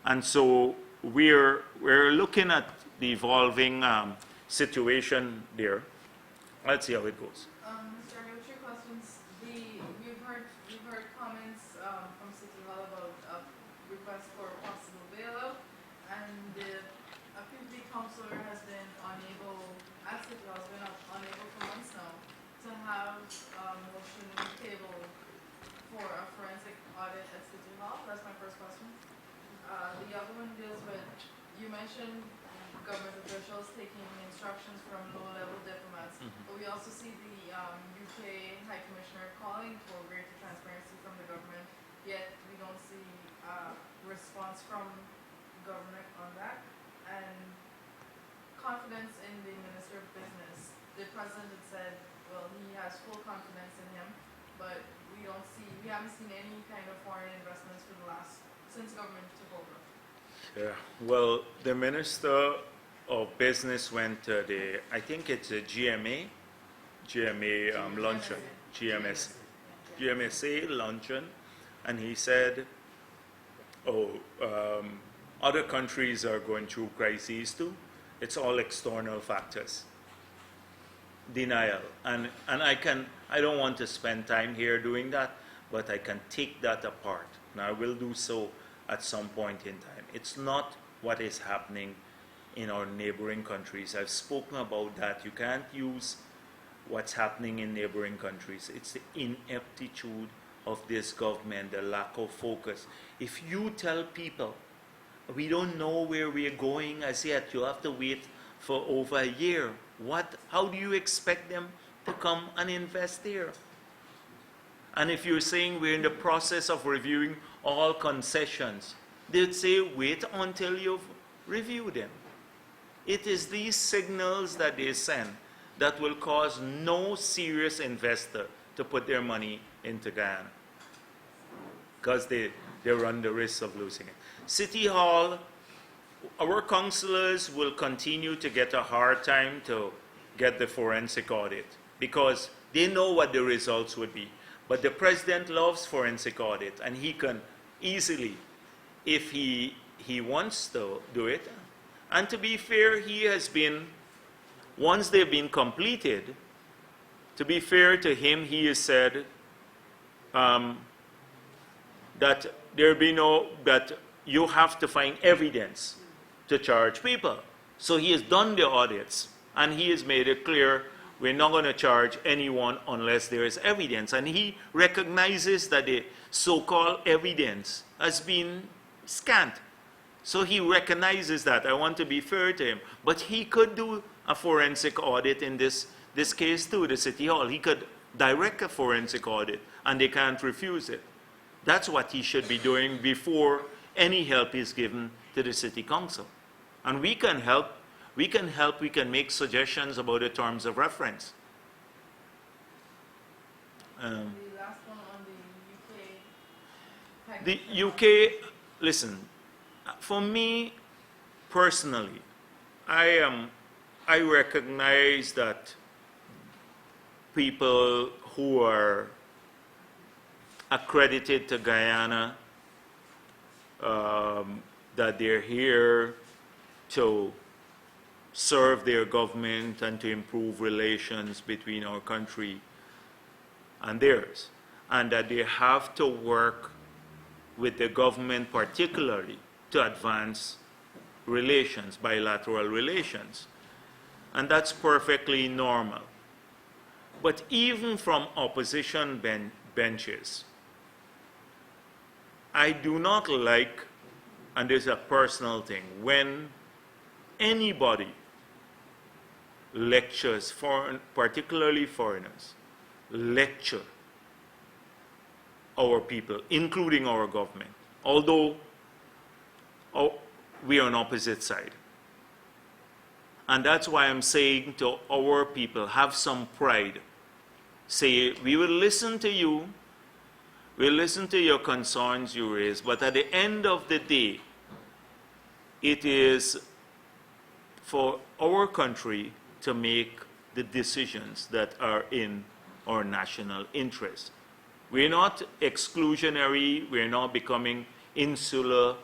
And so we're looking at the evolving situation there. Let's see how it goes. Mr. Army, two questions. We've heard comments from City Hall about a request for a possible bailout, and a PPP councillor has been unable, at City Hall, has been unable for months now to have a motion on the table for a forensic audit at City Hall. That's my first question. The other one deals with, you mentioned government officials taking instructions from low-level diplomats, but we also see the UK High Commissioner calling for greater transparency from the government, yet we don't see response from government on that. And confidence in the Minister of Business. The President had said, well, he has full confidence in him, but we haven't seen any kind of foreign investments for since government took over. Yeah, well, the Minister of Business went to I think it's a GMA luncheon, GMSA luncheon, and he said, other countries are going through crises too. It's all external factors. Denial. And I don't want to spend time here doing that, but I can take that apart. And I will do so at some point in time. It's not what is happening in our neighboring countries. I've spoken about that. You can't use what's happening in neighboring countries. It's the ineptitude of this government, the lack of focus. If you tell people, we don't know where we're going as yet, you have to wait for over a year. How do you expect them to come and invest there? And if you're saying we're in the process of reviewing all concessions, they'd say, wait until you've reviewed them. It is these signals that they send that will cause no serious investor to put their money into Guyana, because they run the risk of losing it. City Hall, our councillors will continue to get a hard time to get the forensic audit because they know what the results would be. But the president loves forensic audit, and he can easily, if he wants to do it. And to be fair, he has been, once they've been completed, to be fair to him, he has said that that you have to find evidence to charge people. So he has done the audits, and he has made it clear we're not going to charge anyone unless there is evidence. And he recognizes that the so-called evidence has been scant. So he recognizes that. I want to be fair to him. But he could do a forensic audit in this this case to the City Hall. He could direct a forensic audit, and they can't refuse it. That's what he should be doing before any help is given to the City Council. And we can help, we can make suggestions about the terms of reference. The last one on the UK. The UK, listen, for me personally, I recognize that people who are accredited to Guyana, that they're here to serve their government and to improve relations between our country and theirs, and that they have to work with the government particularly to advance relations, bilateral relations. And that's perfectly normal. But even from opposition benches, I do not like, and this is a personal thing, when anybody lectures, particularly foreigners, lecture our people, including our government, although we are on opposite side. And that's why I'm saying to our people, have some pride. Say, we will listen to you, we'll listen to your concerns you raise, but at the end of the day, it is for our country to make the decisions that are in our national interest. We're not exclusionary, we're not becoming insular,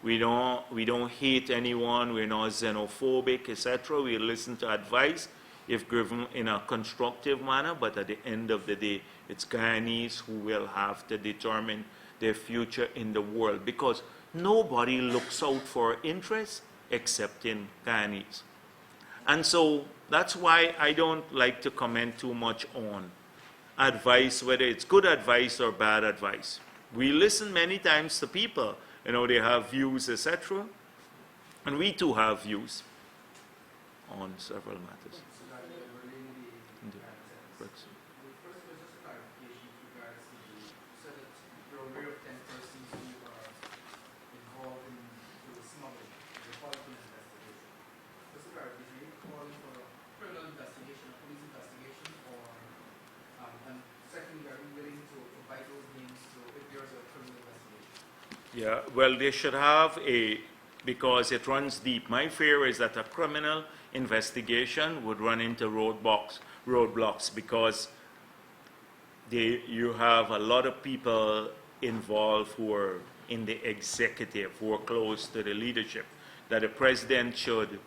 we don't hate anyone, we're not xenophobic, etc. We listen to advice if given in a constructive manner, but at the end of the day, it's Guyanese who will have to determine their future in the world, because nobody looks out for interests except in Guyanese. And so that's why I don't like to comment too much on advice, whether it's good advice or bad advice. We listen many times to people, they have views, etc. And we too have views on several matters. In the Brexit. First was just a clarification with regards to so that you're aware of 10 persons who are involved in the smuggling, the police investigation. Just a clarification, are you calling for a criminal investigation, a police investigation, or and secondly, are you willing to provide those names to if there's a criminal investigation? Yeah, well, they should have because it runs deep. My fear is that a criminal investigation would run into roadblocks because you have a lot of people involved who are in the executive, who are close to the leadership, that the president should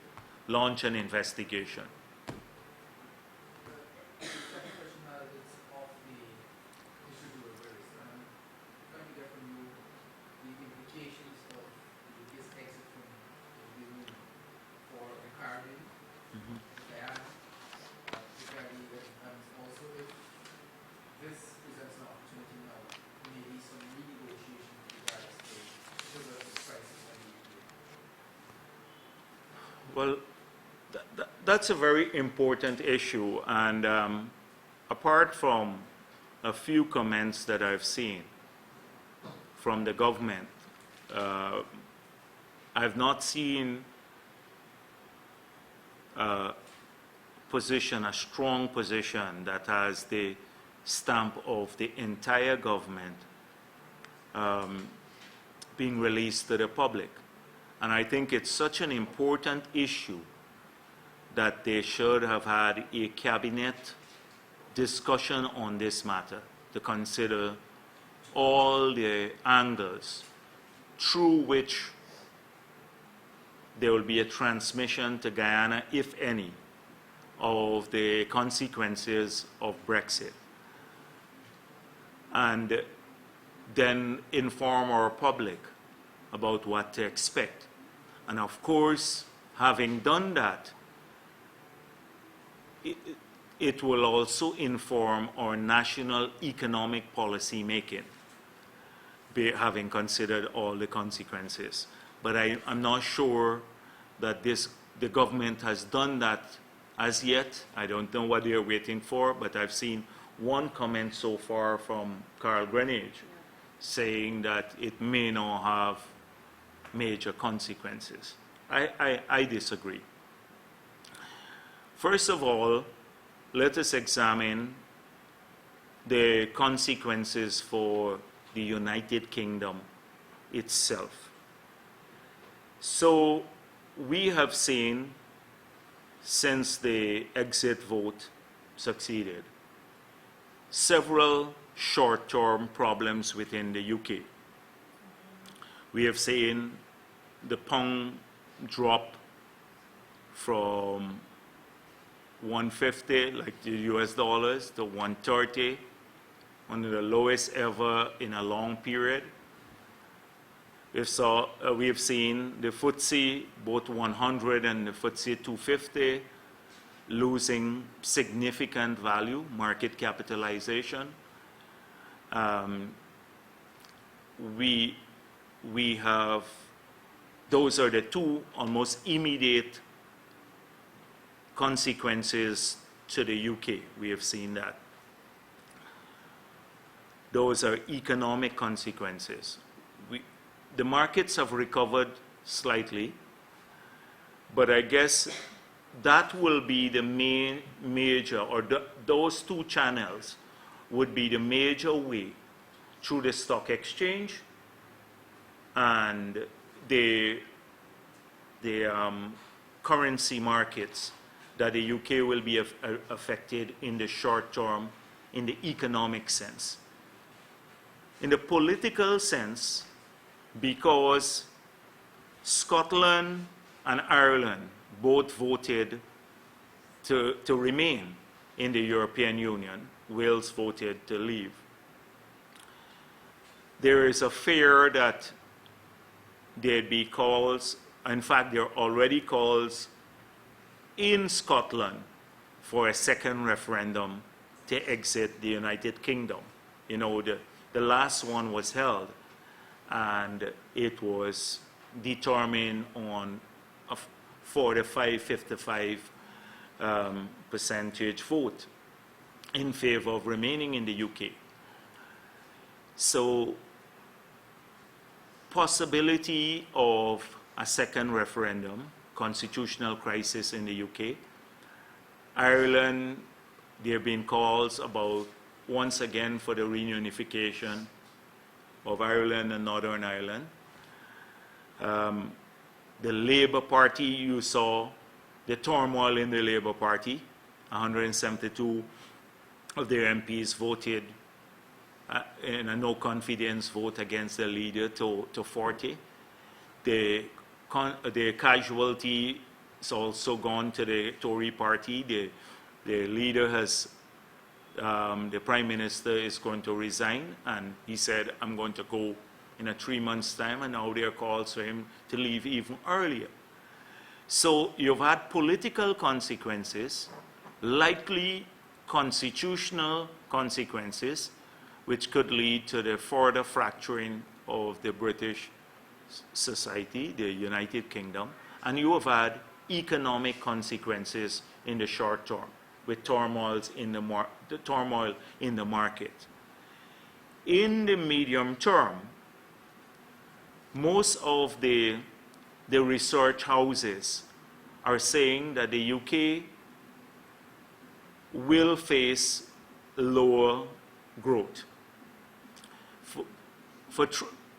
launch an investigation. The second question is off the issue you were raised. Trying to get from you the implications of this exit from the Union for the Caribbean, Guyana, particularly, and also if this presents an opportunity now, maybe some renegotiation with regards to the crisis and the Well, that's a very important issue, and apart from a few comments that I've seen from the government, I've not seen a strong position that has the stamp of the entire government being released to the public. And I think it's such an important issue that they should have had a cabinet discussion on this matter to consider all the angles through which there will be a transmission to Guyana, if any, of the consequences of Brexit. And then inform our public about what to expect. And of course, having done that, it will also inform our national economic policy making, having considered all the consequences. But I'm not sure that the government has done that as yet. I don't know what they're waiting for, but I've seen one comment so far from Carl Greenidge saying that it may not have major consequences. I disagree. First of all, let us examine the consequences for the United Kingdom itself. So we have seen, since the exit vote succeeded, several short-term problems within the UK. We have seen the pound drop from 150, like the US dollars, to 130, one of the lowest ever in a long period. We have seen the FTSE, both 100 and the FTSE 250, losing significant value, market capitalization. We have, those are the two almost immediate consequences to the UK. We have seen that. Those are economic consequences. The markets have recovered slightly, but I guess that will be the major, or those two channels would be the major way through the stock exchange and the currency markets, that the UK will be affected in the short term in the economic sense. In the political sense, because Scotland and Ireland both voted to remain in the European Union, Wales voted to leave. There is a fear that there'd be calls, in fact there are already calls in Scotland for a second referendum to exit the United Kingdom. You know, the last one was held, and it was determined on a 45-55 percentage vote in favor of remaining in the UK. So, possibility of a second referendum, constitutional crisis in the UK. Ireland, there have been calls about, once again, for the reunification of Ireland and Northern Ireland. The Labour Party, you saw the turmoil in the Labour Party. 172 of their MPs voted in a no confidence vote against the leader to 40. The casualty is also gone to the Tory party. The leader has, the Prime Minister is going to resign, and he said, I'm going to go in a 3 months' time, and now there are calls for him to leave even earlier. So you've had political consequences, likely constitutional consequences, which could lead to the further fracturing of the British society, the United Kingdom, and you have had economic consequences in the short term, with turmoil in the market. In the medium term, most of the research houses are saying that the UK will face lower growth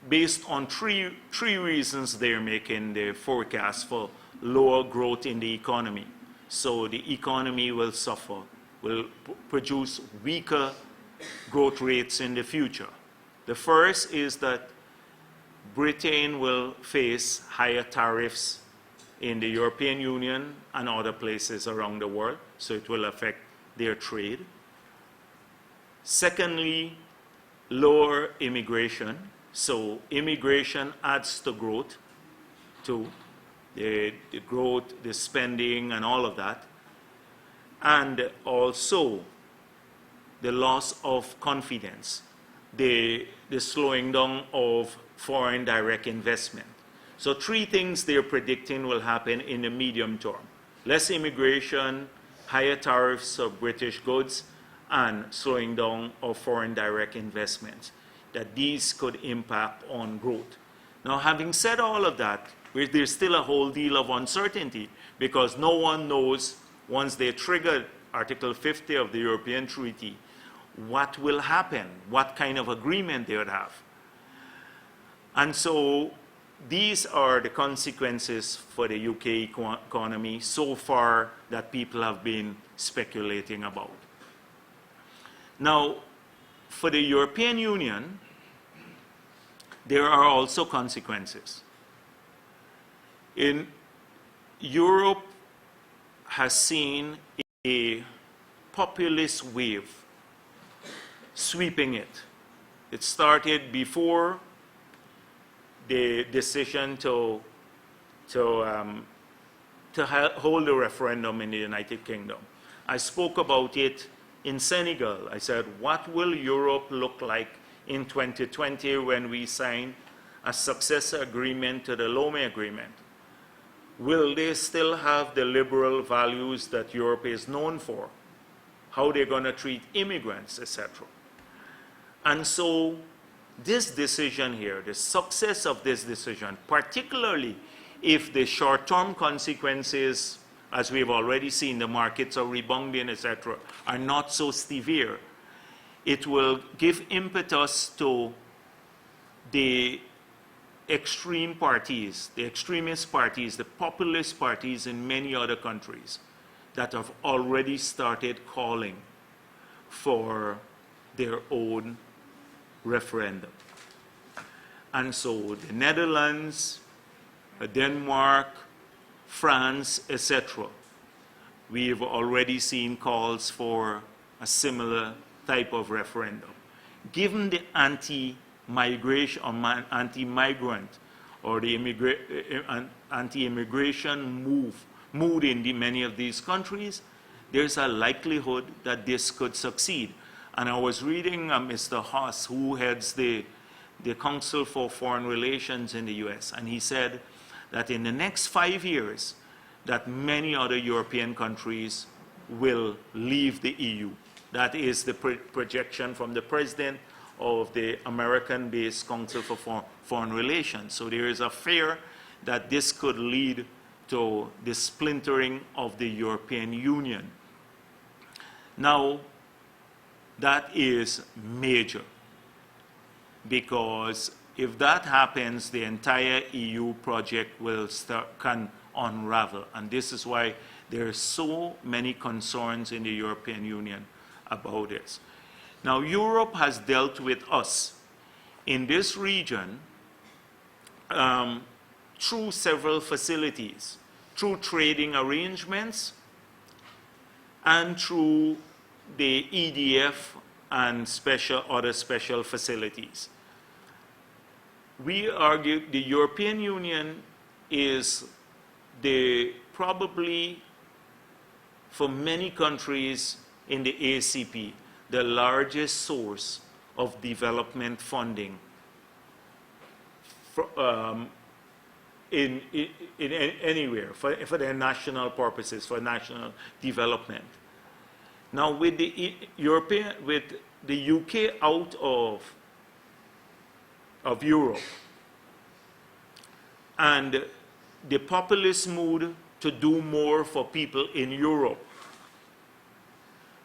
based on three reasons they're making their forecast for lower growth in the economy. So the economy will suffer, will produce weaker growth rates in the future. The first is that Britain will face higher tariffs in the European Union and other places around the world, so it will affect their trade. Secondly, lower immigration. So immigration adds to growth, to the growth, the spending, and all of that. And also the loss of confidence, the slowing down of foreign direct investment. So three things they're predicting will happen in the medium term. Less immigration, higher tariffs of British goods, and slowing down of foreign direct investments, that these could impact on growth. Now, having said all of that, there's still a whole deal of uncertainty because no one knows, once they trigger Article 50 of the European Treaty, what will happen, what kind of agreement they would have. And so these are the consequences for the UK economy so far that people have been speculating about. Now, for the European Union, there are also consequences. Europe has seen a populist wave sweeping it. It started before the decision to hold a referendum in the United Kingdom. I spoke about it in Senegal. I said, what will Europe look like in 2020 when we sign a successor agreement to the Lomé Agreement? Will they still have the liberal values that Europe is known for? How they're going to treat immigrants, etc. And so this decision here, the success of this decision, particularly if the short-term consequences, as we've already seen, the markets are rebounding, etc., are not so severe, it will give impetus to the extreme parties, the extremist parties, the populist parties in many other countries that have already started calling for their own referendum. And so the Netherlands, Denmark, France, etc., we've already seen calls for a similar type of referendum. Given the anti-migration or anti-migrant or the anti-immigration mood in many of these countries, there's a likelihood that this could succeed. And I was reading Mr. Haas, who heads the Council for Foreign Relations in the US, and he said that in the next 5 years, that many other European countries will leave the EU. That is the projection from the president of the American-based Council for Foreign Relations. So there is a fear that this could lead to the splintering of the European Union. Now, that is major, because if that happens, the entire EU project can unravel. And this is why there are so many concerns in the European Union about this. Now, Europe has dealt with us in this region through several facilities, through trading arrangements, and through the EDF and other special facilities. We argue the European Union is probably, for many countries in the ACP, the largest source of development funding anywhere for their national purposes, for national development. Now, with the UK out of Europe and the populist mood to do more for people in Europe,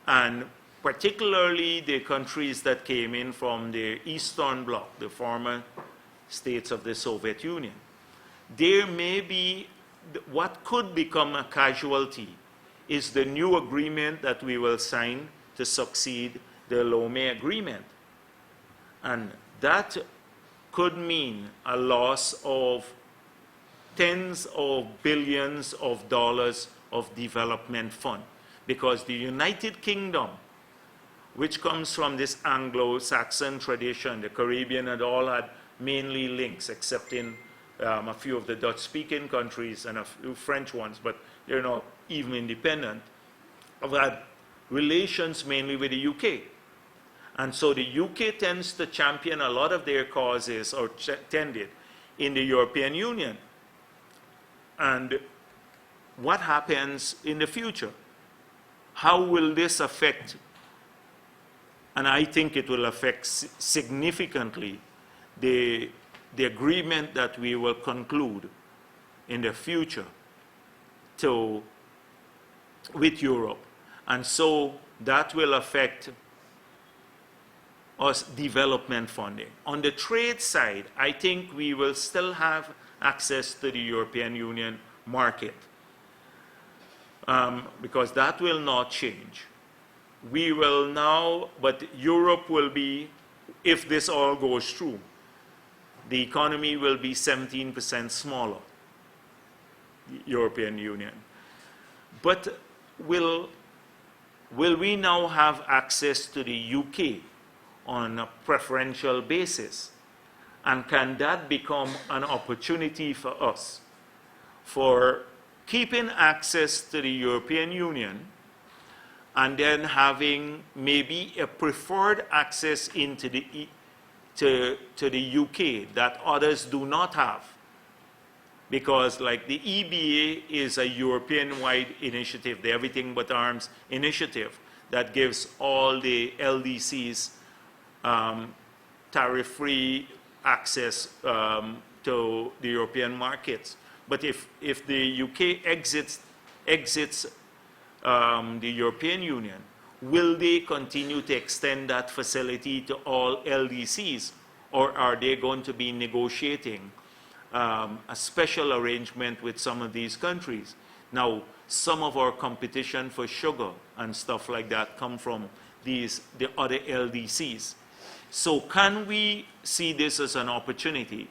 and particularly the countries that came in from the Eastern Bloc, the former states of the Soviet Union, there may be what could become a casualty is the new agreement that we will sign to succeed the Lomé Agreement. And that could mean a loss of tens of billions of dollars of development fund, because the United Kingdom, which comes from this Anglo-Saxon tradition, the Caribbean had all had mainly links, except in a few of the Dutch-speaking countries and a few French ones, but they're not even independent, have had relations mainly with the UK. And so the UK tends to champion a lot of their causes, or tended, in the European Union. And what happens in the future? How will this affect, and I think it will affect significantly the agreement that we will conclude in the future with Europe. And so that will affect us development funding. On the trade side, I think we will still have access to the European Union market because that will not change. We will now, but Europe will be, if this all goes through, the economy will be 17% smaller, the European Union. But will we now have access to the UK on a preferential basis? And can that become an opportunity for us for keeping access to the European Union and then having maybe a preferred access into to the UK that others do not have? Because like the EBA is a European-wide initiative, the Everything But Arms initiative that gives all the LDCs tariff-free access to the European markets. But if the UK exits the European Union, will they continue to extend that facility to all LDCs, or are they going to be negotiating a special arrangement with some of these countries? Now, some of our competition for sugar and stuff like that come from the other LDCs. So can we see this as an opportunity?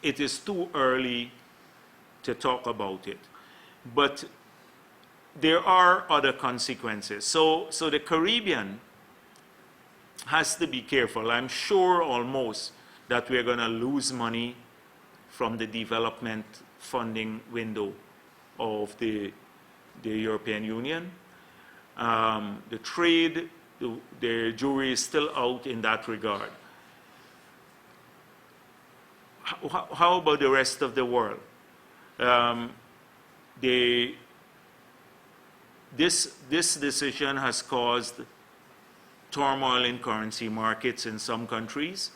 It is too early to talk about it, but there are other consequences. So the Caribbean has to be careful. I'm sure almost that we're going to lose money from the development funding window of the European Union. The trade, the jury is still out in that regard. How about the rest of the world? This decision has caused turmoil in currency markets in some countries,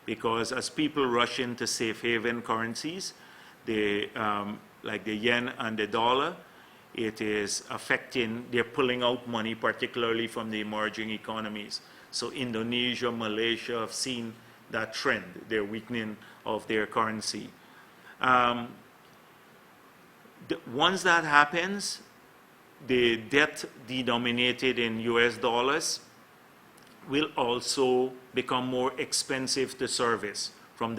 because as people rush into safe haven currencies, like the yen and the dollar, it is affecting, they're pulling out money, particularly from the emerging economies. So Indonesia, Malaysia have seen that trend, their weakening of their currency. Once that happens, the debt denominated in US dollars will also become more expensive to service from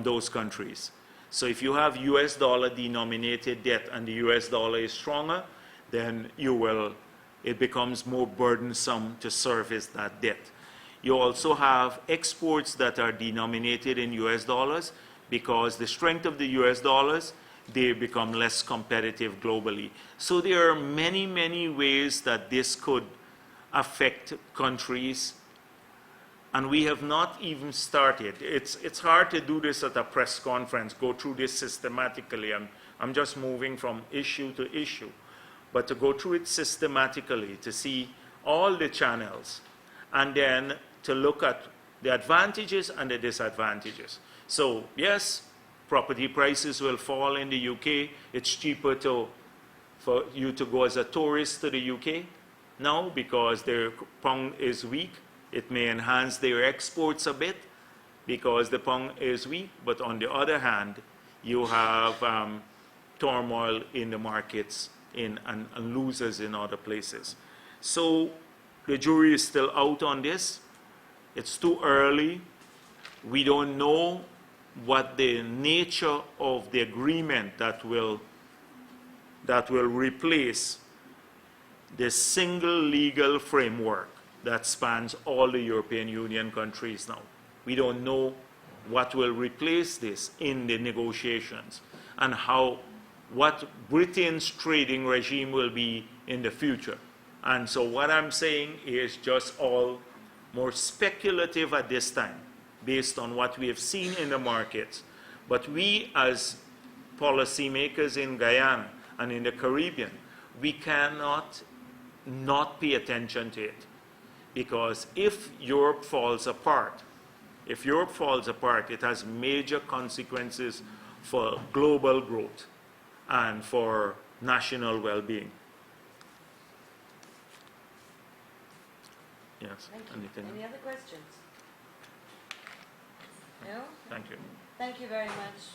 those countries. So if you have US dollar denominated debt and the US dollar is stronger, then it becomes more burdensome to service that debt. You also have exports that are denominated in US dollars, because the strength of the US dollars, they become less competitive globally. So there are many, many ways that this could affect countries, and we have not even started. It's hard to do this at a press conference, go through this systematically. I'm just moving from issue to issue. But to go through it systematically, to see all the channels, and then to look at the advantages and the disadvantages. So yes, property prices will fall in the UK. It's cheaper for you to go as a tourist to the UK now because their pound is weak. It may enhance their exports a bit because the pound is weak. But on the other hand, you have turmoil in the markets and losers in other places. So the jury is still out on this. It's too early. We don't know what the nature of the agreement that will replace the single legal framework that spans all the European Union countries now. We don't know what will replace this in the negotiations and what Britain's trading regime will be in the future. And so what I'm saying is just all more speculative at this time, based on what we have seen in the markets. But we as policymakers in Guyana and in the Caribbean, we cannot not pay attention to it. Because if Europe falls apart, it has major consequences for global growth and for national well-being. Yes. Thank you. Anything? Any other questions? No? Thank you. Thank you very much.